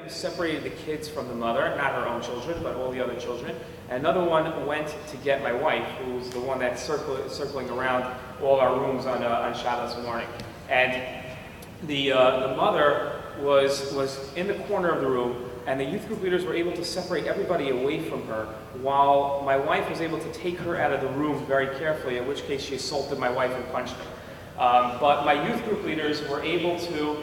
Separated the kids from the mother, not her own children, but all the other children. And another one went to get my wife, who's the one that's circling around all our rooms on Shabbos morning. And the mother was in the corner of the room, and the youth group leaders were able to separate everybody away from her, while my wife was able to take her out of the room very carefully, in which case she assaulted my wife and punched her. But my youth group leaders were able to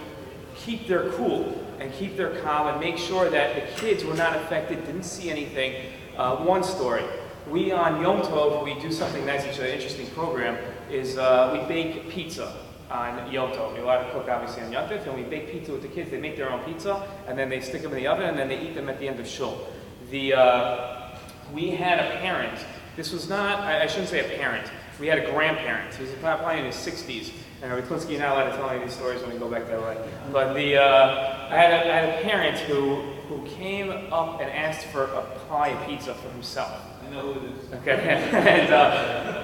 keep their cool and keep their calm and make sure that the kids were not affected, didn't see anything. One story, we on Yom Tov, we do something nice, it's an interesting program, is we bake pizza on Yom Tov. We're allowed to cook obviously on Yom Tov, and we bake pizza with the kids. They make their own pizza, and then they stick them in the oven, and then they eat them at the end of shul. We had a parent, this was not, I shouldn't say a parent, we had a grandparent. He was probably in his 60s. And Rabbi Pilichowski, you're not allowed to tell any of these stories when we go back that way. But I had a parent who came up and asked for a pie pizza for himself. I know who it is. Okay.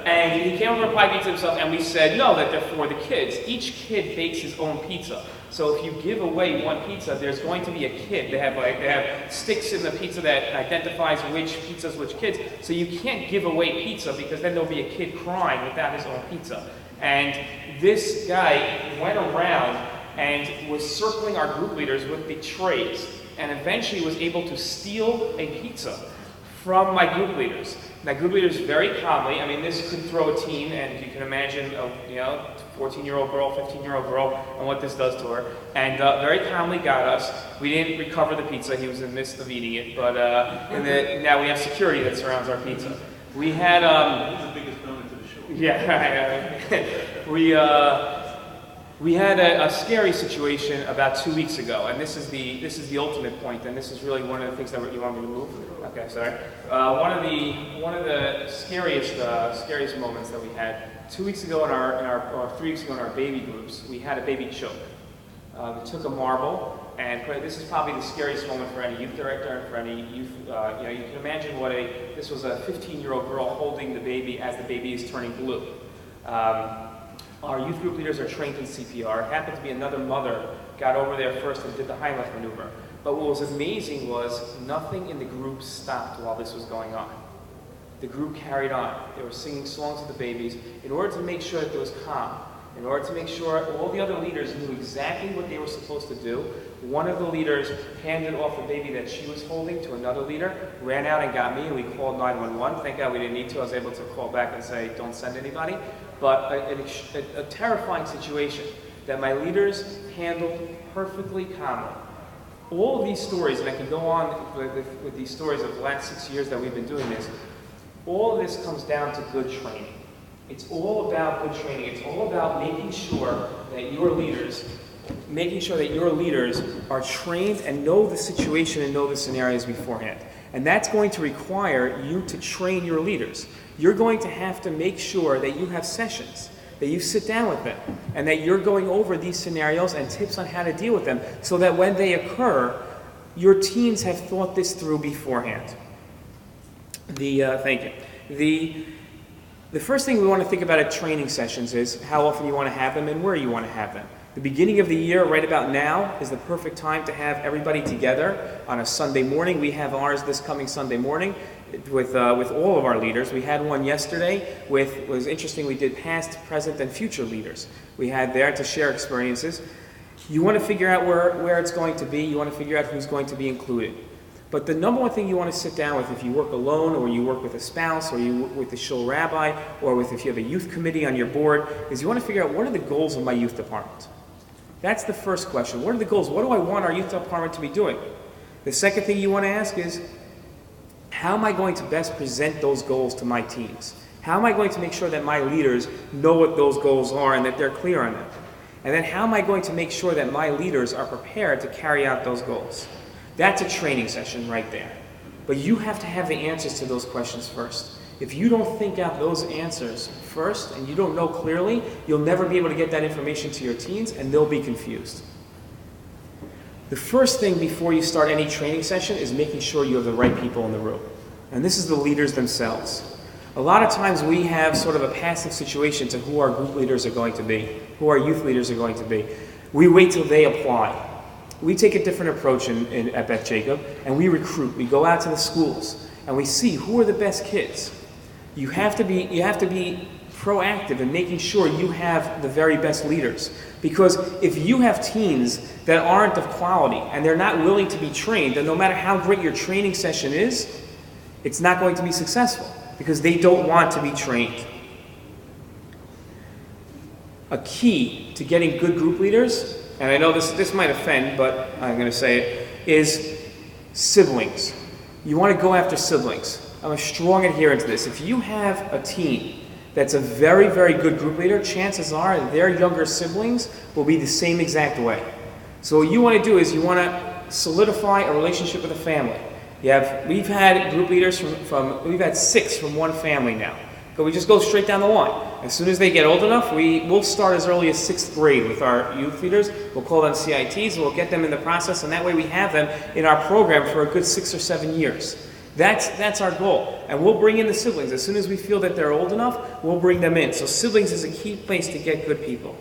and he came up with a pie pizza himself, and we said, no, that they're for the kids. Each kid bakes his own pizza. So if you give away one pizza, there's going to be a kid. They have sticks in the pizza that identifies which pizza's which kids. So you can't give away pizza because then there'll be a kid crying without his own pizza. And this guy went around and was circling our group leaders with the trays, and eventually was able to steal a pizza from my group leaders. My group leaders very calmly, I mean, this could throw a teen, and you can imagine a 14-year-old girl, 15-year-old girl, and what this does to her. And very calmly got us. We didn't recover the pizza. He was in the midst of eating it, but now we have security that surrounds our pizza. We had He's the biggest donor to the show. yeah, we had a scary situation about 2 weeks ago, and this is the ultimate point, and this is really one of the things that you want me to move. Okay, sorry. One of the scariest moments that we had 2 weeks ago or 3 weeks ago in our baby groups, we had a baby choke. We took a marble and this is probably the scariest moment for any youth director and for any youth. You can imagine this was a 15-year-old girl holding the baby as the baby is turning blue. Our youth group leaders are trained in CPR. It happened to be another mother got over there first and did the Heimlich maneuver. But what was amazing was nothing in the group stopped while this was going on. The group carried on. They were singing songs to the babies in order to make sure that there was calm, in order to make sure all the other leaders knew exactly what they were supposed to do. One of the leaders handed off the baby that she was holding to another leader, ran out and got me, and we called 911. Thank God we didn't need to. I was able to call back and say, don't send anybody. But a terrifying situation that my leaders handled perfectly calmly. All of these stories, and I can go on with these stories of the last 6 years that we've been doing this, all of this comes down to good training. It's all about good training. It's all about making sure that your leaders are trained and know the situation and know the scenarios beforehand. And that's going to require you to train your leaders. You're going to have to make sure that you have sessions, that you sit down with them, and that you're going over these scenarios and tips on how to deal with them so that when they occur, your teams have thought this through beforehand. Thank you. The first thing we want to think about at training sessions is how often you want to have them and where you want to have them. The beginning of the year, right about now, is the perfect time to have everybody together on a Sunday morning. We have ours this coming Sunday morning with all of our leaders. We had one yesterday it was interesting, we did past, present, and future leaders. We had there to share experiences. You want to figure out where it's going to be. You want to figure out who's going to be included. But the number one thing you want to sit down with if you work alone or you work with a spouse or you work with the shul rabbi or if you have a youth committee on your board is you want to figure out what are the goals of my youth department. That's the first question. What are the goals? What do I want our youth department to be doing? The second thing you want to ask is, how am I going to best present those goals to my teams? How am I going to make sure that my leaders know what those goals are and that they're clear on them? And then how am I going to make sure that my leaders are prepared to carry out those goals? That's a training session right there. But you have to have the answers to those questions first. If you don't think out those answers first and you don't know clearly, you'll never be able to get that information to your teens and they'll be confused. The first thing before you start any training session is making sure you have the right people in the room. And this is the leaders themselves. A lot of times we have sort of a passive situation to who our group leaders are going to be, who our youth leaders are going to be. We wait till they apply. we take a different approach at Beth Jacob, and we recruit. We go out to the schools, and we see who are the best kids. You have to be proactive in making sure you have the very best leaders. Because if you have teens that aren't of quality and they're not willing to be trained, then no matter how great your training session is, it's not going to be successful because they don't want to be trained. A key to getting good group leaders, and I know this might offend, but I'm going to say it, is siblings. You want to go after siblings. I'm a strong adherent to this. If you have a teen that's a very, very good group leader, chances are their younger siblings will be the same exact way. So what you want to do is you want to solidify a relationship with a family. We've had group leaders we've had 6 from one family now. But we just go straight down the line. As soon as they get old enough, we'll start as early as 6th grade with our youth leaders. We'll call them CITs, we'll get them in the process, and that way we have them in our program for a good 6 or 7 years. That's our goal. And we'll bring in the siblings. As soon as we feel that they're old enough, we'll bring them in. So siblings is a key place to get good people.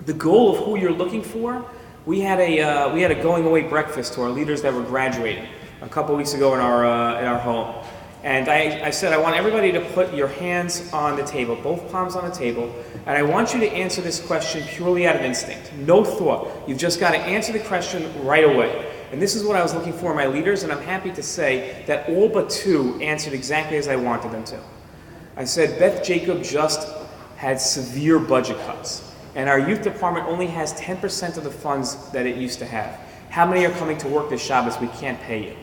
The goal of who you're looking for, we had a going away breakfast to our leaders that were graduating a couple weeks ago in our home. And I said, I want everybody to put your hands on the table, both palms on the table, and I want you to answer this question purely out of instinct. No thought. You've just got to answer the question right away. And this is what I was looking for in my leaders, and I'm happy to say that all but 2 answered exactly as I wanted them to. I said, Beth Jacob just had severe budget cuts, and our youth department only has 10% of the funds that it used to have. How many are coming to work this Shabbos? We can't pay you.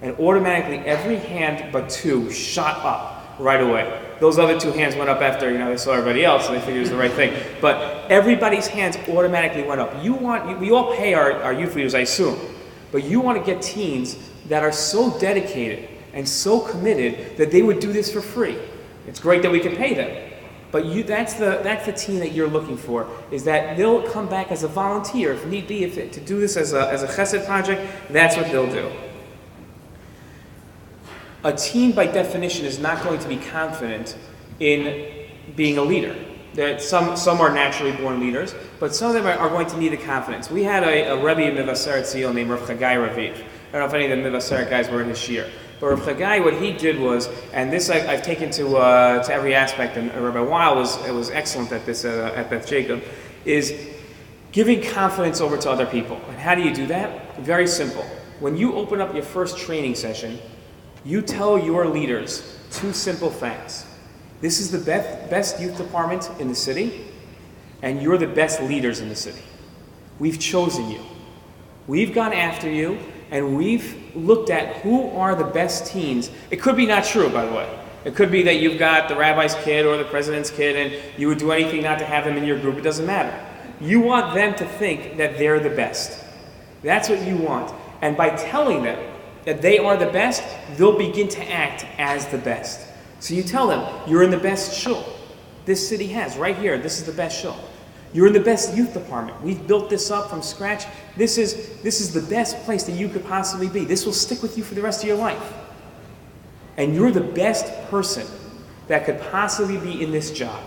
And automatically every hand but 2 shot up right away. Those other 2 hands went up after they saw everybody else and they figured it was the right thing. But everybody's hands automatically went up. We all pay our youth leaders, I assume, but you want to get teens that are so dedicated and so committed that they would do this for free. It's great that we can pay them, but that's the teen that you're looking for, is that they'll come back as a volunteer if need be, to do this as a chesed project. That's what they'll do. A teen, by definition, is not going to be confident in being a leader. Some are naturally born leaders, but some of them are going to need the confidence. We had a Rabbi in Mivaseret Zion named Rav Chagai Raviv. I don't know if any of the Mivaseret guys were in his shiur. But Rav Chagai, what he did was, and this I've taken to every aspect, and Rabbi Weil was excellent at this at Beth Jacob, is giving confidence over to other people. And how do you do that? Very simple. When you open up your first training session, you tell your leaders 2 simple facts. This is the best youth department in the city, and you're the best leaders in the city. We've chosen you. We've gone after you, and we've looked at who are the best teens. It could be not true, by the way. It could be that you've got the rabbi's kid or the president's kid, and you would do anything not to have them in your group. It doesn't matter. You want them to think that they're the best. That's what you want. And by telling them that they are the best, they'll begin to act as the best. So you tell them, you're in the best shul this city has, right here. This is the best shul. You're in the best youth department. We've built this up from scratch. This is the best place that you could possibly be. This will stick with you for the rest of your life. And you're the best person that could possibly be in this job.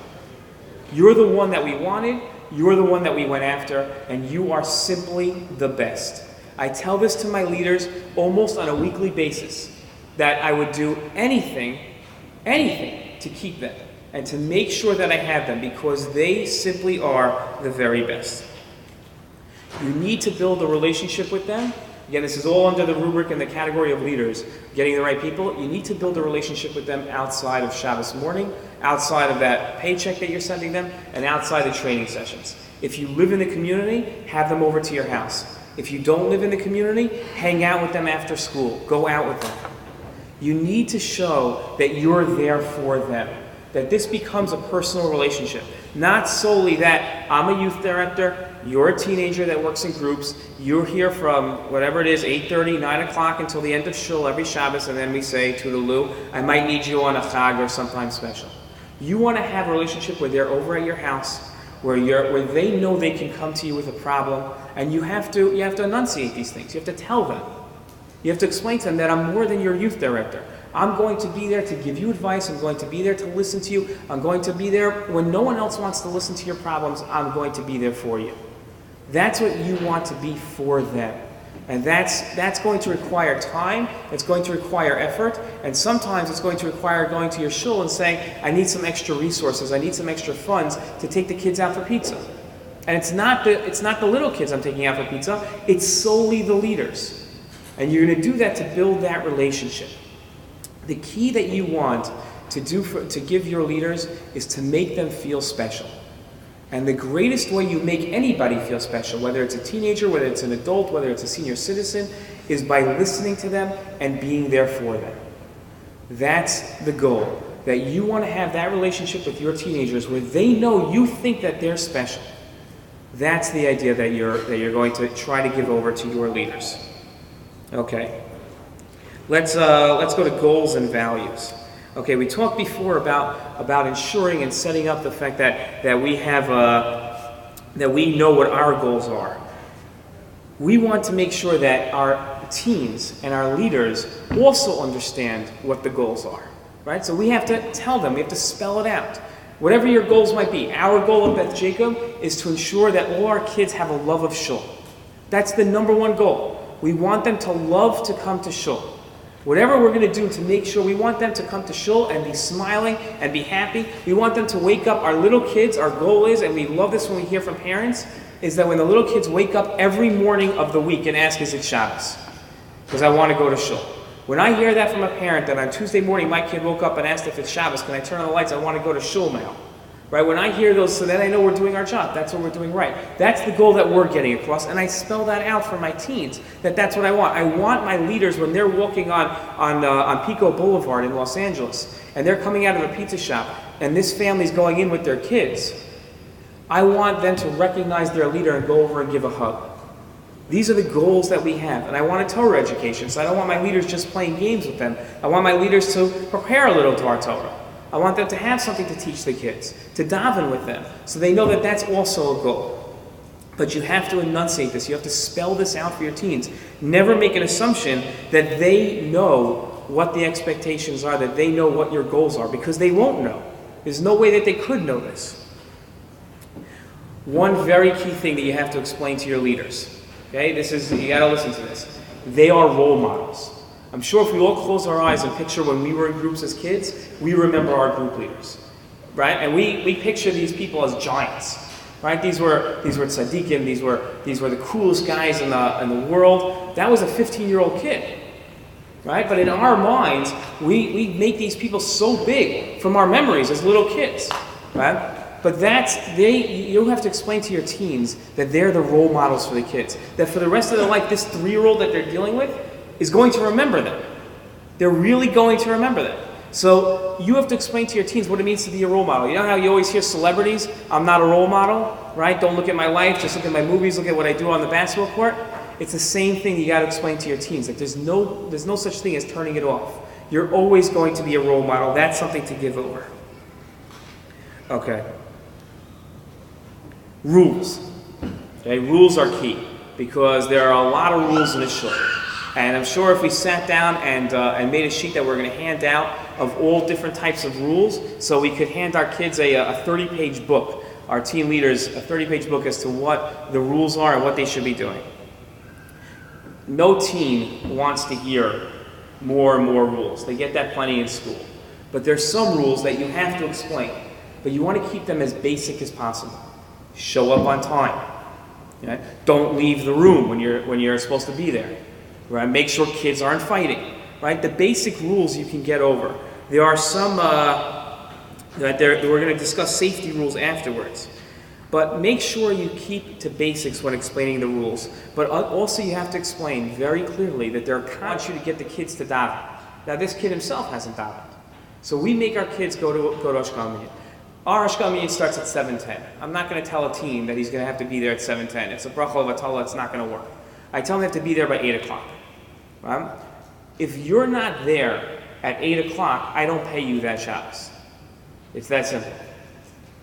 You're the one that we wanted, you're the one that we went after, and you are simply the best. I tell this to my leaders almost on a weekly basis, that I would do anything to keep them and to make sure that I have them, because they simply are the very best. You need to build a relationship with them. Again, this is all under the rubric and the category of leaders, getting the right people. You need to build a relationship with them outside of Shabbos morning, outside of that paycheck that you're sending them, and outside the training sessions. If you live in the community, have them over to your house. If you don't live in the community, hang out with them after school. Go out with them. You need to show that you're there for them, that this becomes a personal relationship. Not solely that I'm a youth director, you're a teenager that works in groups, you're here from whatever it is, 8:30, 9 o'clock until the end of shul every Shabbos, and then we say toodaloo, I might need you on a chag or sometime special. You want to have a relationship where they're over at your house, where they know they can come to you with a problem, and you have to enunciate these things. You have to tell them. You have to explain to them that I'm more than your youth director. I'm going to be there to give you advice. I'm going to be there to listen to you. I'm going to be there when no one else wants to listen to your problems. I'm going to be there for you. That's what you want to be for them. And that's going to require time, it's going to require effort, and sometimes it's going to require going to your shul and saying, I need some extra resources, I need some extra funds to take the kids out for pizza. And it's not the little kids I'm taking out for pizza, it's solely the leaders. And you're going to do that to build that relationship. The key that you want to give your leaders is to make them feel special. And the greatest way you make anybody feel special, whether it's a teenager, whether it's an adult, whether it's a senior citizen, is by listening to them and being there for them. That's the goal. That you want to have that relationship with your teenagers where they know you think that they're special. That's the idea that you're going to try to give over to your leaders. Okay. Let's go to goals and values. Okay, we talked before about ensuring and setting up the fact that we have that we know what our goals are. We want to make sure that our teens and our leaders also understand what the goals are, right? So we have to tell them, we have to spell it out. Whatever your goals might be, our goal at Beth Jacob is to ensure that all our kids have a love of shul. That's the number one goal. We want them to love to come to shul. Whatever we're going to do to make sure, we want them to come to shul and be smiling and be happy. We want them to wake up. Our little kids, our goal is, and we love this when we hear from parents, is that when the little kids wake up every morning of the week and ask, is it Shabbos? Because I want to go to shul. When I hear that from a parent, that on Tuesday morning my kid woke up and asked if it's Shabbos, can I turn on the lights? I want to go to shul now. Right? When I hear those, so then I know we're doing our job. That's what we're doing right. That's the goal that we're getting across, and I spell that out for my teens, that's what I want. I want my leaders, when they're walking on Pico Boulevard in Los Angeles, and they're coming out of a pizza shop, and this family's going in with their kids, I want them to recognize their leader and go over and give a hug. These are the goals that we have, and I want a Torah education, so I don't want my leaders just playing games with them. I want my leaders to prepare a little Dvar Torah. I want them to have something to teach the kids, to daven with them, so they know that that's also a goal. But you have to enunciate this. You have to spell this out for your teens. Never make an assumption that they know what the expectations are, that they know what your goals are, because they won't know. There's no way that they could know this. One very key thing that you have to explain to your leaders, okay? You got to listen to this. They are role models. I'm sure if we all close our eyes and picture when we were in groups as kids, we remember our group leaders, right? And we picture these people as giants, right? These were tzaddikim, these were the coolest guys in the world. That was a 15-year-old kid, right? But in our minds, we make these people so big from our memories as little kids, right? But you have to explain to your teens that they're the role models for the kids. That for the rest of their life, this 3-year-old that they're dealing with is going to remember them. They're really going to remember them. So you have to explain to your teens what it means to be a role model. You know how you always hear celebrities, I'm not a role model, right? Don't look at my life, just look at my movies, look at what I do on the basketball court. It's the same thing you got to explain to your teens. Like there's no such thing as turning it off. You're always going to be a role model. That's something to give over. Okay. Rules. Okay, rules are key because there are a lot of rules in the shul. And I'm sure if we sat down and made a sheet that we're going to hand out of all different types of rules, so we could hand our kids a 30-page book, our team leaders a 30-page book as to what the rules are and what they should be doing. No teen wants to hear more and more rules. They get that plenty in school. But there's some rules that you have to explain. But you want to keep them as basic as possible. Show up on time. Okay? Don't leave the room when you're supposed to be there. Right? Make sure kids aren't fighting. Right? The basic rules you can get over. There are some we're going to discuss safety rules afterwards. But make sure you keep to basics when explaining the rules. But also you have to explain very clearly that they're want you to get the kids to daven. Now this kid himself hasn't davened. So we make our kids go to Ashkaminyan. Our Ashkaminyan starts at 7:10. I'm not going to tell a teen that he's going to have to be there at 7:10. It's a bracha of atala, it's not going to work. I tell him they have to be there by 8 o'clock. Right? If you're not there at 8 o'clock, I don't pay you that Shabbos. It's that simple.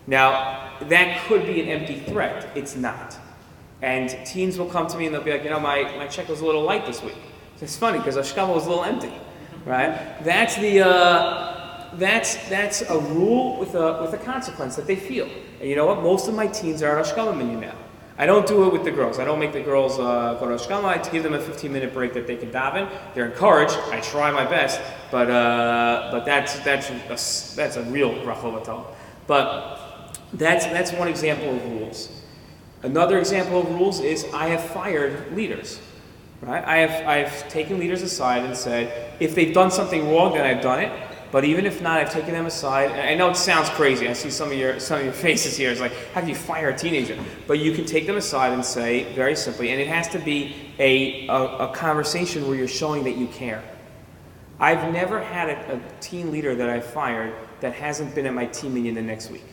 Now, that could be an empty threat. It's not. And teens will come to me and they'll be like, my check was a little light this week. It's funny because Ashkama was a little empty, right? That's a rule with a consequence that they feel. And you know what? Most of my teens are at Ashkama Minyan now. I don't do it with the girls. I don't make the girls go to Shkama. I give them a 15-minute break that they can daven. They're encouraged. I try my best, but that's a real rachavatal. But that's one example of rules. Another example of rules is I have fired leaders. Right? I've taken leaders aside and said, if they've done something wrong, then I've done it. But even if not, I've taken them aside. And I know it sounds crazy. I see some of your faces here. It's like, how do you fire a teenager? But you can take them aside and say, very simply, and it has to be a conversation where you're showing that you care. I've never had a teen leader that I fired that hasn't been at my team meeting the next week.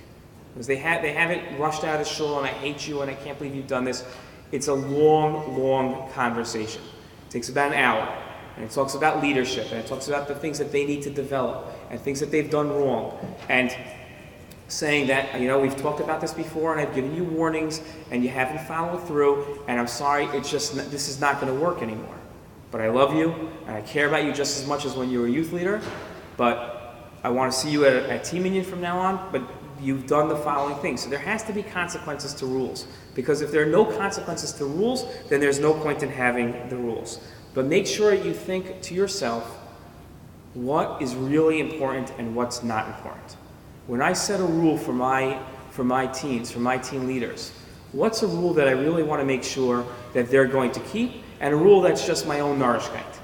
Because they haven't rushed out of the shul and I hate you and I can't believe you've done this. It's a long, long conversation. It takes about an hour. And it talks about leadership, and it talks about the things that they need to develop, and things that they've done wrong. And saying that, we've talked about this before, and I've given you warnings, and you haven't followed through, and I'm sorry, this is not going to work anymore. But I love you, and I care about you just as much as when you were a youth leader, but I want to see you at team union from now on, but you've done the following things. So there has to be consequences to rules. Because if there are no consequences to rules, then there's no point in having the rules. But make sure you think to yourself, what is really important and what's not important. When I set a rule for my teens, for my teen leaders, what's a rule that I really want to make sure that they're going to keep, and a rule that's just my own nourishkeit.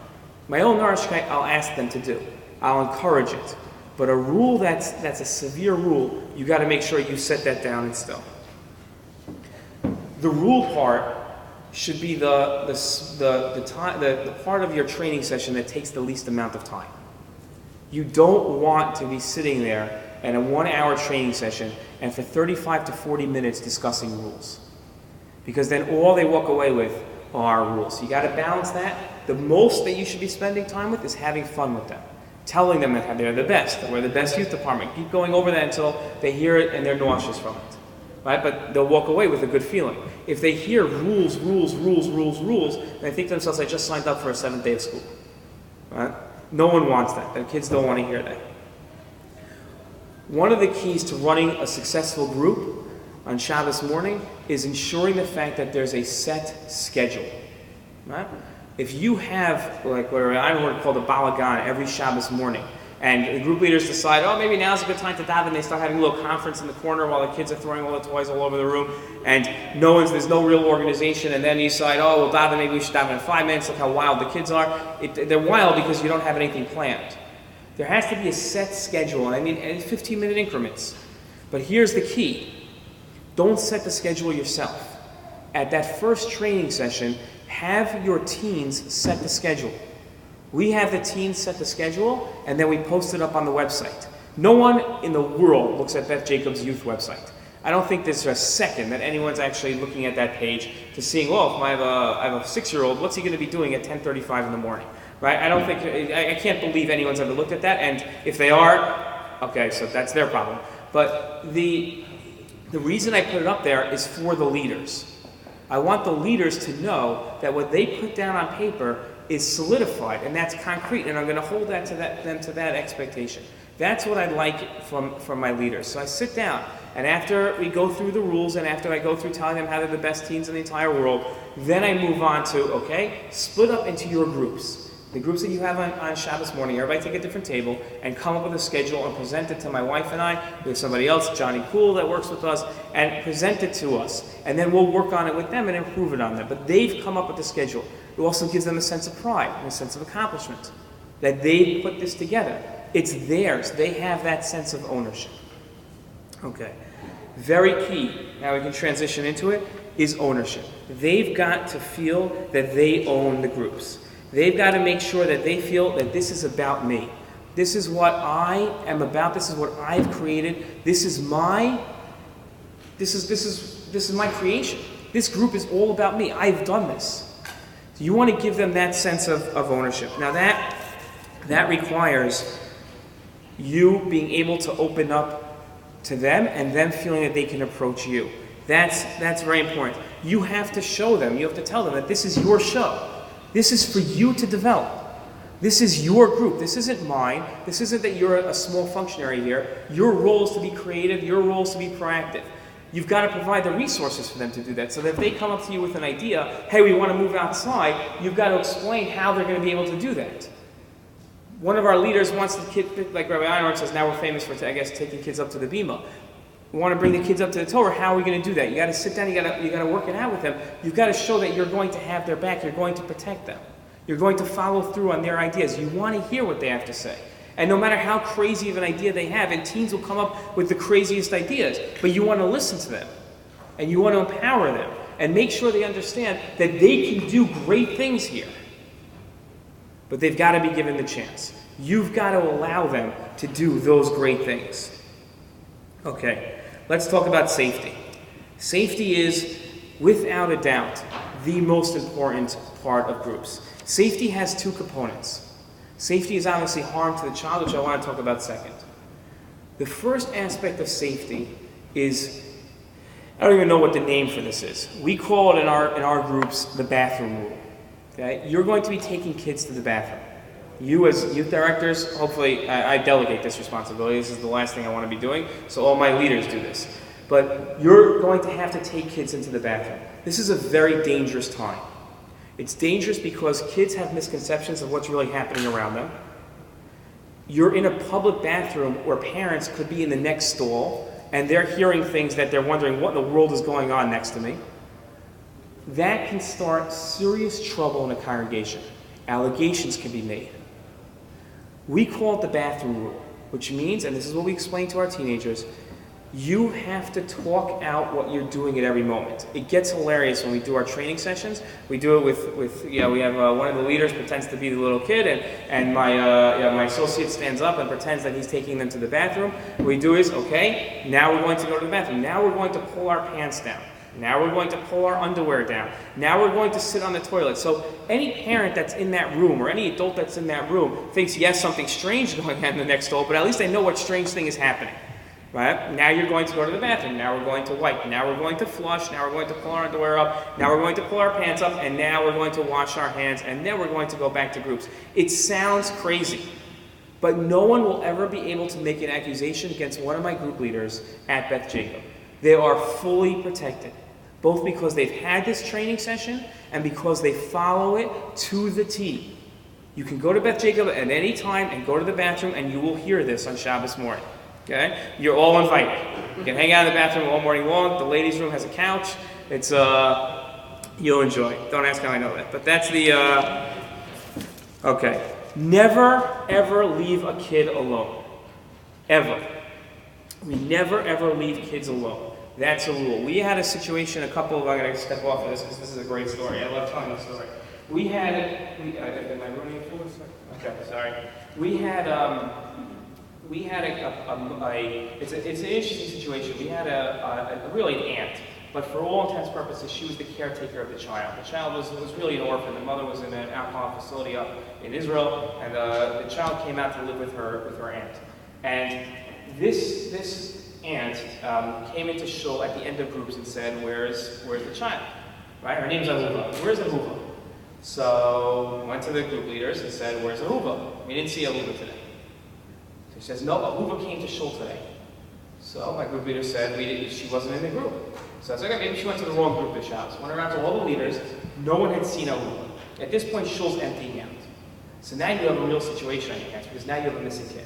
My own nourishkeit, I'll ask them to do. I'll encourage it. But a rule that's a severe rule, you got to make sure you set that down and still. The rule part should be the part of your training session that takes the least amount of time. You don't want to be sitting there in a 1-hour training session and for 35 to 40 minutes discussing rules. Because then all they walk away with are rules. You got to balance that. The most that you should be spending time with is having fun with them. Telling them that they're the best, that we're the best youth department. Keep going over that until they hear it and they're nauseous from it. Right? But they'll walk away with a good feeling. If they hear rules, they think to themselves, I just signed up for a 7th day of school. Right? No one wants that. The kids don't want to hear that. One of the keys to running a successful group on Shabbos morning is ensuring the fact that there's a set schedule. Right? If you have, like what I would call the balagan every Shabbos morning, and the group leaders decide, maybe now's a good time to daven, and they start having a little conference in the corner while the kids are throwing all the toys all over the room, and there's no real organization, and then you decide, we'll daven, maybe we should daven in 5 minutes, look how wild the kids are. They're wild because you don't have anything planned. There has to be a set schedule, and I mean 15-minute increments. But here's the key. Don't set the schedule yourself. At that first training session, have your teens set the schedule. We have the teens set the schedule, and then we post it up on the website. No one in the world looks at Beth Jacobs' youth website. I don't think there's a second that anyone's actually looking at that page to seeing, if I have a 6-year-old, what's he going to be doing at 10:35 in the morning? Right? I can't believe anyone's ever looked at that, and if they are, okay, so that's their problem. But the reason I put it up there is for the leaders. I want the leaders to know that what they put down on paper is solidified, and that's concrete, and I'm going to hold them to that expectation. That's what I'd like from my leaders. So I sit down, and after we go through the rules, and after I go through telling them how they're the best teens in the entire world, then I move on to, split up into your groups. The groups that you have on Shabbos morning, everybody take a different table and come up with a schedule and present it to my wife and I. We have somebody else, Johnny Poole, that works with us, and present it to us. And then we'll work on it with them and improve it on them. But they've come up with the schedule. It also gives them a sense of pride and a sense of accomplishment that they put this together. It's theirs. They have that sense of ownership. Okay. Very key, now we can transition into it, is ownership. They've got to feel that they own the groups. They've got to make sure that they feel that this is about me. This is what I am about. This is what I've created. This is my creation. This group is all about me. I've done this. So you want to give them that sense of ownership. Now that requires you being able to open up to them and them feeling that they can approach you. That's very important. You have to show them, you have to tell them that this is your show. This is for you to develop. This is your group. This isn't mine. This isn't that you're a small functionary here. Your role is to be creative. Your role is to be proactive. You've got to provide the resources for them to do that. So that if they come up to you with an idea, hey, we want to move outside, you've got to explain how they're going to be able to do that. One of our leaders wants the kid, like Rabbi Einhorn says, now we're famous for, I guess, taking kids up to the Bima. We want to bring the kids up to the Torah. How are we going to do that? You got to sit down. You got to work it out with them. You've got to show that you're going to have their back. You're going to protect them. You're going to follow through on their ideas. You want to hear what they have to say. And no matter how crazy of an idea they have, and teens will come up with the craziest ideas, but you want to listen to them. And you want to empower them. And make sure they understand that they can do great things here. But they've got to be given the chance. You've got to allow them to do those great things. Okay, let's talk about safety. Safety is, without a doubt, the most important part of groups. Safety has two components. Safety is obviously harm to the child, which I want to talk about second. The first aspect of safety is, I don't even know what the name for this is. We call it in our groups the bathroom rule. Okay? You're going to be taking kids to the bathroom. You as youth directors, hopefully, I delegate this responsibility. This is the last thing I want to be doing, so all my leaders do this. But you're going to have to take kids into the bathroom. This is a very dangerous time. It's dangerous because kids have misconceptions of what's really happening around them. You're in a public bathroom where parents could be in the next stall, and they're hearing things that they're wondering, what in the world is going on next to me? That can start serious trouble in a congregation. Allegations can be made. We call it the bathroom rule, which means, and this is what we explain to our teenagers, you have to talk out what you're doing at every moment. It gets hilarious when we do our training sessions. We do it with we have one of the leaders pretends to be the little kid, and my associate stands up and pretends that he's taking them to the bathroom. What we do is, okay, now we're going to go to the bathroom. Now we're going to pull our pants down. Now we're going to pull our underwear down. Now we're going to sit on the toilet. So any parent that's in that room or any adult that's in that room thinks, yes, something strange is going on in the next stall, but at least they know what strange thing is happening. Right? Now you're going to go to the bathroom. Now we're going to wipe. Now we're going to flush. Now we're going to pull our underwear up. Now we're going to pull our pants up. And now we're going to wash our hands. And then we're going to go back to groups. It sounds crazy. But no one will ever be able to make an accusation against one of my group leaders at Beth Jacob. They are fully protected. Both because they've had this training session and because they follow it to the T. You can go to Beth Jacob at any time and go to the bathroom and you will hear this on Shabbos morning. Okay? You're all invited. You can hang out in the bathroom all morning long. The ladies' room has a couch. It's, you'll enjoy. Don't ask how I know that. But that's the, okay. Never, ever leave a kid alone. Ever. We never, ever leave kids alone. That's a rule. We had a situation, I'm going to step off of this because this is a great story. I love telling the story. Am I ruining it for a second? Okay, sorry. It's an interesting situation. We had really an aunt, but for all intents and purposes, she was the caretaker of the child. The child was really an orphan. The mother was in an alcohol facility up in Israel, and the child came out to live with her aunt. And this aunt came into shul at the end of groups and said, where's the child? Right? Her name's Ahuva. Where's Ahuva? So went to the group leaders and said, where's Ahuva? We didn't see Ahuva today. So she says, no, Ahuva came to shul today. So my group leader said, she wasn't in the group. So I was like, okay, maybe she went to the wrong group this Shabbos. Went around to all the leaders. No one had seen Ahuva. At this point, shul's emptying out. So now you have a real situation on your hands because now you have a missing kid.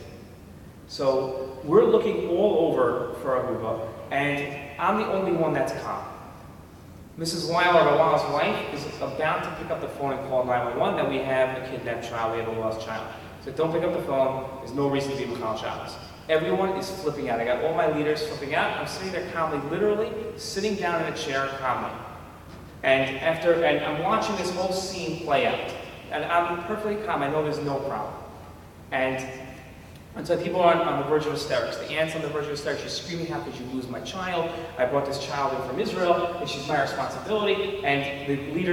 So we're looking all over for Ahuva, and I'm the only one that's calm. Mrs. Weiler, Rawal's wife, is about to pick up the phone and call 911 that we have a kidnapped child, we have a lost child. So don't pick up the phone, there's no reason to be Michal Shabbos. Everyone is flipping out. I got all my leaders flipping out. I'm sitting there calmly, literally sitting down in a chair calmly. And I'm watching this whole scene play out. And I'm perfectly calm, I know there's no problem. And so people are on the verge of hysterics. The aunt's on the verge of hysterics. She's screaming, how could you lose my child? I brought this child in from Israel, and she's my responsibility. And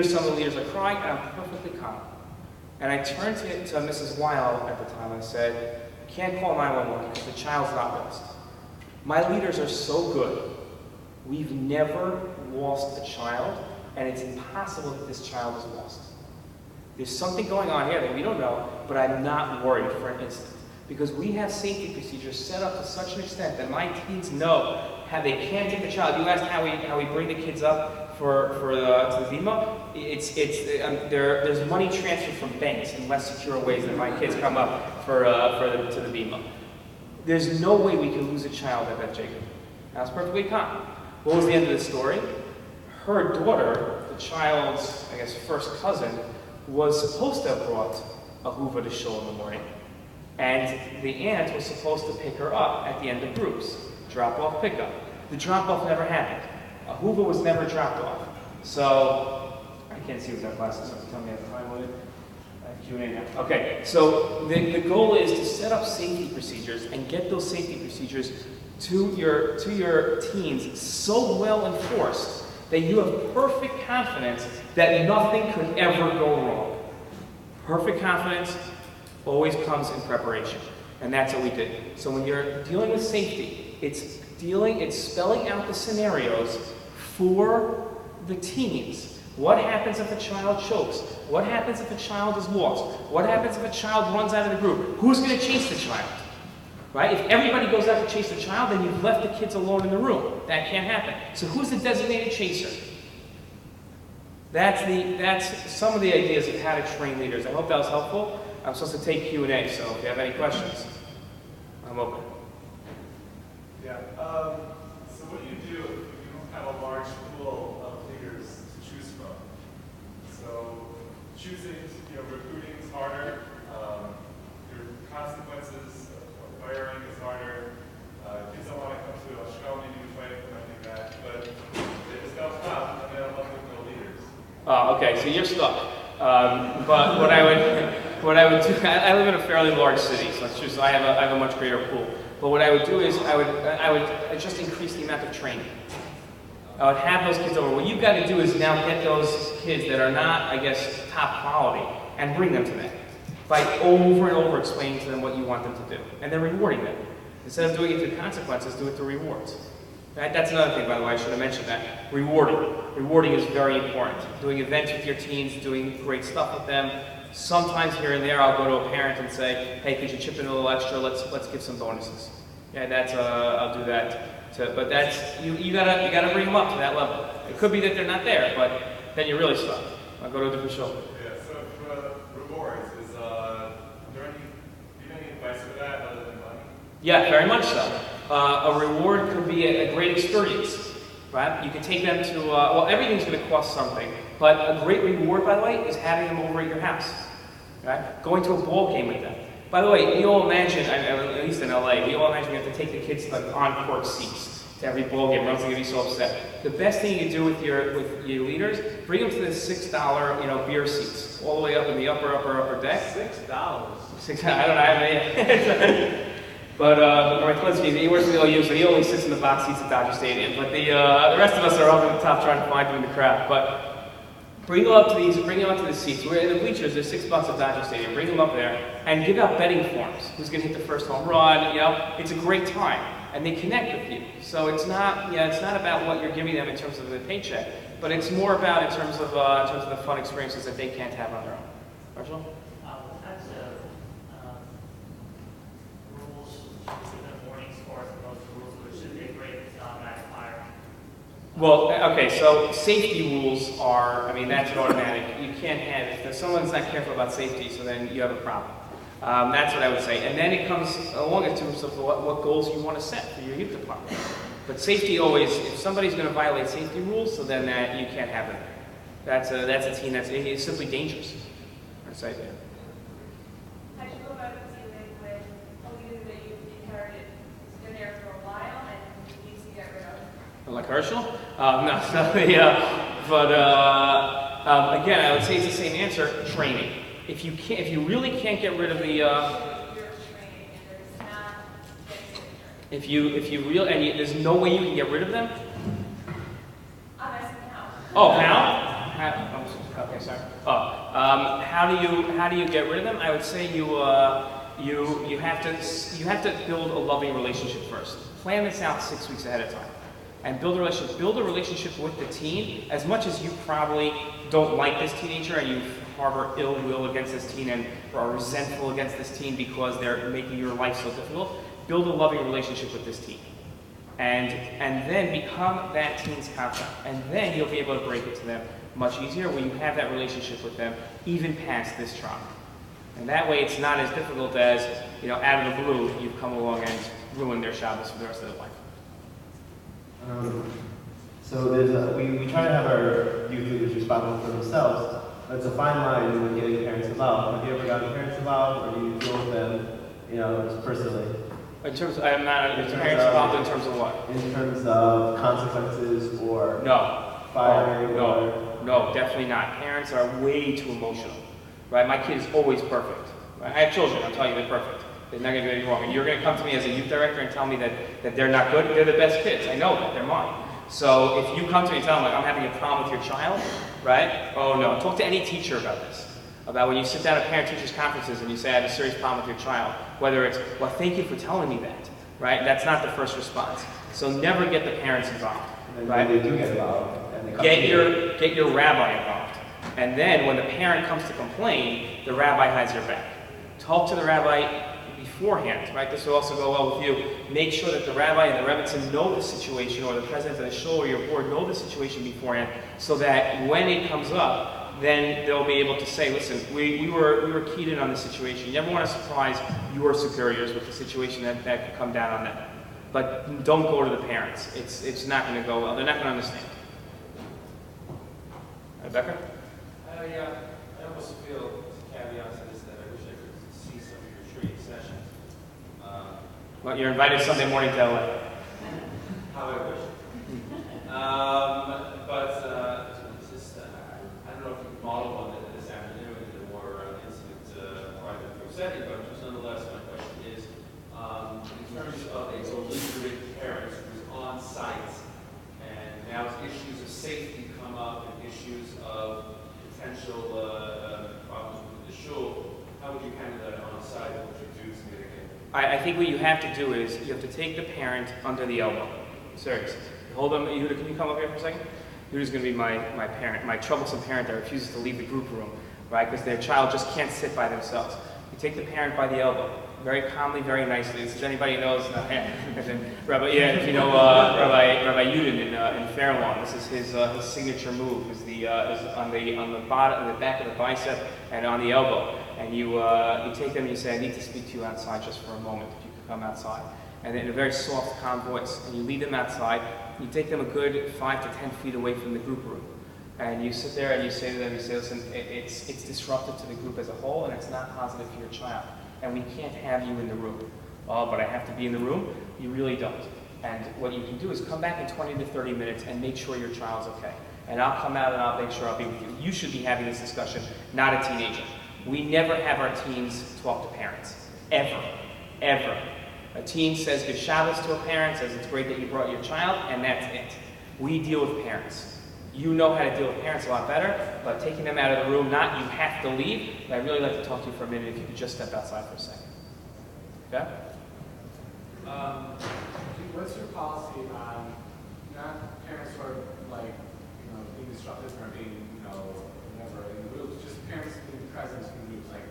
some of the leaders are crying, and I'm perfectly calm. And I turned to Mrs. Weil at the time and I said, you can't call 911 because the child's not lost. My leaders are so good. We've never lost a child, and it's impossible that this child is lost. There's something going on here that we don't know, but I'm not worried for an instant. Because we have safety procedures set up to such an extent that my teens know how they can't take the child. You asked how we bring the kids up to the Vima. There's money transferred from banks in less secure ways than my kids come up to the Vima. There's no way we can lose a child at Beth Jacob. That's perfectly calm. What was the end of the story? Her daughter, the child's, I guess, first cousin, was supposed to have brought a hoover to shul in the morning, and the aunt was supposed to pick her up at the end of groups, drop-off, pickup. The drop-off never happened. A hoover was never dropped off. So, I can't see what's that glasses, so tell me at the time with it. I have Q&A now. Okay, so the goal is to set up safety procedures and get those safety procedures to your teens so well enforced that you have perfect confidence that nothing could ever go wrong. Perfect confidence always comes in preparation, and that's what we did. So when you're dealing with safety, it's spelling out the scenarios for the teens. What happens if a child chokes? What happens if a child is lost? What happens if a child runs out of the group? Who's going to chase the child? Right? If everybody goes out to chase the child, then you've left the kids alone in the room. That can't happen. So who's the designated chaser? That's some of the ideas of how to train leaders. I hope that was helpful. I'm supposed to take Q&A, so if you have any questions, I'm open. Yeah. So what do you do if you don't have a large pool of leaders to choose from? So choosing, recruiting is harder. Your consequences of firing is harder. Kids don't want to come to a show, maybe you fight them, I think that. But they just don't come, and they don't love with no leaders. Okay, so you're stuck. But what I would do, I live in a fairly large city, so it's just I have a much greater pool. But what I would do is I would just increase the amount of training. I would have those kids over. What you've got to do is now get those kids that are not, I guess, top quality and bring them to that by over and over explaining to them what you want them to do, and then rewarding them. Instead of doing it through consequences, do it through rewards. Right? That's another thing, by the way, I should have mentioned that. Rewarding. Rewarding is very important. Doing events with your teens, doing great stuff with them. Sometimes here and there, I'll go to a parent and say, "Hey, could you chip in a little extra? Let's give some bonuses." Yeah, I'll do that. But that's you gotta bring them up to that level. It could be that they're not there, but then you're really stuck. I'll go to a different show. Yeah. So for rewards, do you have any advice for that other than money? Yeah, very much so. A reward could be a great experience, right? You can take them to, well, everything's going to cost something, but a great reward, by the way, is having them over at your house, right? Going to a ball game with them. By the way, we all imagine, at least in LA, we all imagine we have to take the kids to like on-court seats to every ball game, or else they're going to be so upset. The best thing you can do with your leaders, bring them to the $6, beer seats, all the way up in the upper deck. $6. I don't know, I have any. But Pilichowski, he works for the OU, so he only sits in the box seats at Dodger Stadium. But the rest of us are up at the top trying to find him in the crowd. But bring them up to the seats. We're in the bleachers. There's $6 at Dodger Stadium. Bring them up there and give out betting forms. Who's going to hit the first home run? It's a great time, and they connect with you. So it's not about what you're giving them in terms of the paycheck, but it's more about in terms of the fun experiences that they can't have on their own. Marshall? Well, okay, so safety rules are, that's an automatic. You can't have, if someone's not careful about safety, so then you have a problem. That's what I would say. And then it comes along in terms of what goals you want to set for your youth department. But safety always, if somebody's going to violate safety rules, so then you can't have it. That's a team it's simply dangerous. That's the idea. How do you go about dealing with a leader that you've inherited? It's been there for a while and you need to get rid of? Like Herschel? No, again, I would say it's the same answer, training. If you really can't get rid of the, there's no way you can get rid of them? I'm asking how. Oh, how? Okay, sorry. How do you get rid of them? I would say you have to build a loving relationship first. Plan this out 6 weeks ahead of time. And build a relationship with the teen. As much as you probably don't like this teenager and you harbor ill will against this teen and are resentful against this teen because they're making your life so difficult, build a loving relationship with this teen. and then become that teen's confidant. And then you'll be able to break it to them much easier when you have that relationship with them, even past this trauma. And that way it's not as difficult as, you know, out of the blue, you've come along and ruined their Shabbos for the rest of their life. So there's we try to have our youth leaders responsible for themselves, but it's a fine line when getting parents involved. Have you ever gotten parents involved, or do you deal with them, you know, just personally? In terms, I'm not, is parents involved in terms of what? In terms of consequences or No. firing? No, definitely not. Parents are way too emotional, right? My kid is always perfect. Right? I have children, I'll tell you they're perfect. They're not going to do anything wrong. And you're going to come to me as a youth director and tell me that they're not good? They're the best kids. I know that. They're mine. So if you come to me and tell them, like, I'm having a problem with your child, right? Oh, no. Talk to any teacher about this. About when you sit down at parent-teachers conferences and you say, I have a serious problem with your child. Whether it's, well, thank you for telling me that, right? That's not the first response. So never get the parents involved, right? They do get involved. And Get your rabbi involved. And then when the parent comes to complain, the rabbi has your back. Talk to the rabbi beforehand, right? This will also go well with you. Make sure that the rabbi and the rebbitzin know the situation, or the president of the shul or your board know the situation beforehand, so that when it comes up, then they'll be able to say, listen, we were keyed in on the situation. You never want to surprise your superiors with the situation that could come down on them. But don't go to the parents. It's not going to go well. They're not going to understand. Rebecca? I almost feel, caveat to this, that I wish I could see some of your training sessions. Well, you're invited Sunday morning to LA. How I wish. It's just, I don't know if you can model one this afternoon in a more intimate, private group setting, but just nonetheless, my question is, in terms of a belligerent parent who's on site, and now issues of safety come up and issues of potential problems with the shul, how would you handle that on site? What would you do to mitigate? I think what you have to do is you have to take the parent under the elbow. Seriously. Hold them. Yehuda, can you come up here for a second? Yehuda's going to be my parent, my troublesome parent that refuses to leave the group room, right? Because their child just can't sit by themselves. You take the parent by the elbow, very calmly, very nicely. This is anybody who knows. Rabbi, yeah, if you know Rabbi Yudin in Fairlawn, this is his signature move. Is on the bottom, the back of the bicep, and on the elbow. And you take them and you say, I need to speak to you outside just for a moment. If you could come outside. And in a very soft, calm voice, and you lead them outside. You take them a good 5 to 10 feet away from the group room. And you sit there and you say to them, you say, listen, it's disruptive to the group as a whole, and it's not positive for your child. And we can't have you in the room. Oh, but I have to be in the room? You really don't. And what you can do is come back in 20 to 30 minutes and make sure your child's okay. And I'll come out and I'll make sure I'll be with you. You should be having this discussion, not a teenager. We never have our teens talk to parents. Ever. Ever. A teen says good Shabbos to a parent, says it's great that you brought your child, and that's it. We deal with parents. You know how to deal with parents a lot better, but taking them out of the room, not you have to leave, but I'd really like to talk to you for a minute if you could just step outside for a second. Okay? What's your policy on not parents who are like, being disruptive or being, whatever in groups, just parents being present in groups, like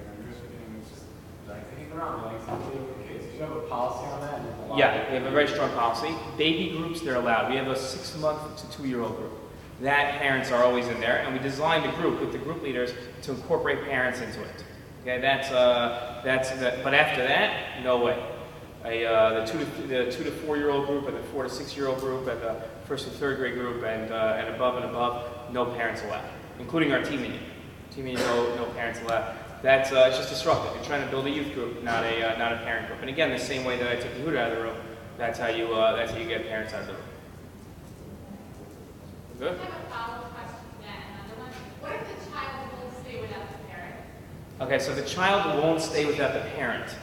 it's just like to hang around, like dealing with kids. Do you have a policy on that? Yeah, we have a very strong policy. Baby groups, they're allowed. We have a 6-month to 2-year-old group. That parents are always in there, and we designed the group with the group leaders to incorporate parents into it. Okay, but after that, no way. The 2 to 4-year-old group, and the 4 to 6-year-old group, and the 1st to 3rd grade group, and above, no parents allowed, including our team meeting. Team meeting, no parents allowed. That's it's just disruptive. You're trying to build a youth group, not a parent group. And again, the same way that I took Yehuda out of the room, that's how you get parents out of the room. Good. I have a follow-up question to that. Another one. What if the child won't stay without the parent? Okay, so the child won't stay without the parent.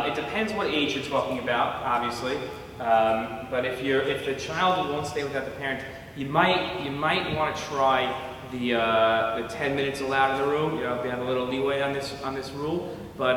It depends what age you're talking about, obviously. But if the child won't stay without the parent, you might want to try the 10 minutes allowed in the room. We have a little leeway on this rule. But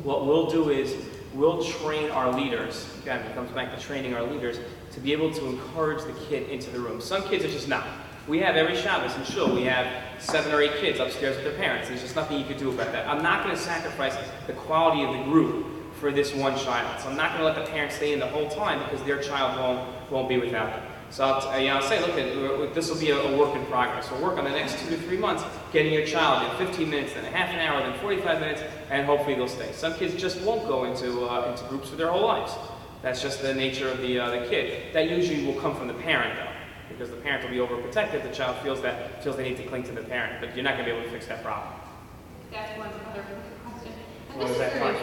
what we'll do is we'll train our leaders. Again, it comes back to training our leaders to be able to encourage the kid into the room. Some kids are just not. We have every Shabbos in shul, we have 7 or 8 kids upstairs with their parents. There's just nothing you could do about that. I'm not going to sacrifice the quality of the group for this one child. So I'm not going to let the parents stay in the whole time because their child won't be without them. So I'll say, look, this will be a work in progress. We'll work on the next 2 to 3 months, getting your child in 15 minutes, then a half an hour, then 45 minutes, and hopefully they'll stay. Some kids just won't go into groups for their whole lives. That's just the nature of the kid. That usually will come from the parent, though, because the parent will be overprotective. The child feels they need to cling to the parent, but you're not going to be able to fix that problem. That's one other question. I'm What was just that curious,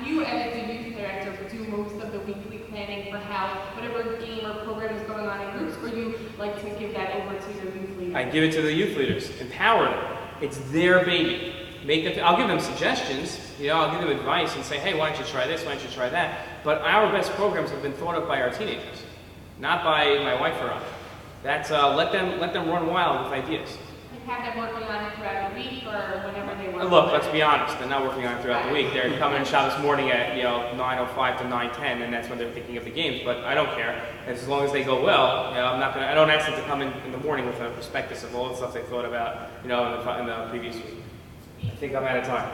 you as the youth director do most of the weekly planning for how whatever game or program is going on in groups, or you like to give that over to the youth leaders? I give it to the youth leaders. Empower them. It's their baby. I'll give them suggestions. I'll give them advice and say, hey, why don't you try this? Why don't you try that? But our best programs have been thought of by our teenagers, not by my wife or I. That's let them run wild with ideas. Have them working on it throughout the week or whenever they work? Look, let's be honest. They're not working on it throughout the week. They're coming in Shabbos morning at 9:05 to 9:10, and that's when they're thinking of the games. But I don't care. As long as they go well, I don't ask them to come in the morning with a prospectus of all the stuff they thought about, in the previous week. I think I'm out of time.